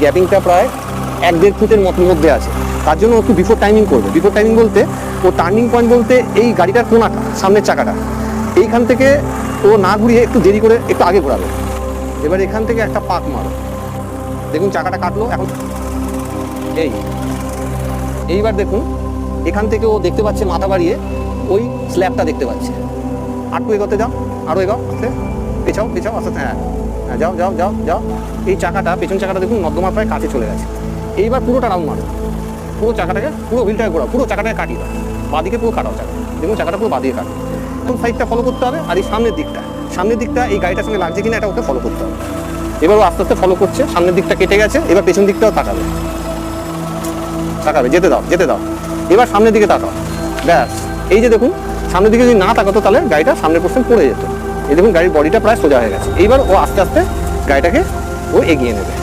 গ্যাপিংটা প্রায় 1-1.5 ফুটের মধ্যে আছে, তার জন্য একটু বিফোর টাইমিং করবে। বিফোর টাইমিং বলতে ও টার্নিং পয়েন্ট বলতে এই গাড়িটার কোনাটা, সামনের চাকাটা, এইখান থেকে ও না ঘুরিয়ে একটু দেরি করে একটু আগে ঘোরাবে। এবার এখান থেকে একটা পাক মারো, দেখুন চাকাটা কাটলো এখন। এইবার দেখুন এখান থেকে ও দেখতে পাচ্ছে মাথা বাড়িয়ে ওই স্ল্যাবটা দেখতে পাচ্ছে। আটটু এগোতে যাও, আরও এগাও, আস্তে পেছাও পেছাও আস্তে, হ্যাঁ হ্যাঁ যাও যাও যাও যাও। এই চাকাটা, পেছন চাকাটা দেখুন নর্দমার প্রায় কাছে চলে গেছে। এইবার পুরোটা রাউন্ড মারো, পুরো চাকাটাকে, পুরো হুইলটাকে ঘোরাও, পুরো চাকাটাকে কাটিয়ে দাও, বাঁদিকে পুরো কাটাও চাকা, দেখুন চাকাটা পুরো বাঁদিকে কাটো। এখন সাইডটা ফলো করতে হবে, আর এই সামনের দিকটা এই গাড়িটার সঙ্গে লাগছে কিনা এটা ওকে ফলো করতে হবে। এবার ও আস্তে আস্তে ফলো করছে, সামনের দিকটা কেটে গেছে, এবার পেছন দিকটাও তাকাবে, যেতে দাও যেতে দাও। এবার সামনের দিকে তাকাও, ব্যাস। এই যে দেখুন সামনের দিকে যদি না তাকাতো তাহলে গাড়িটা সামনের পোর্শন পড়ে যেত। এই দেখুন গাড়ির বডিটা প্রায় সোজা হয়ে গেছে। এইবার ও আস্তে আস্তে গাড়িটাকে ও এগিয়ে নেবে।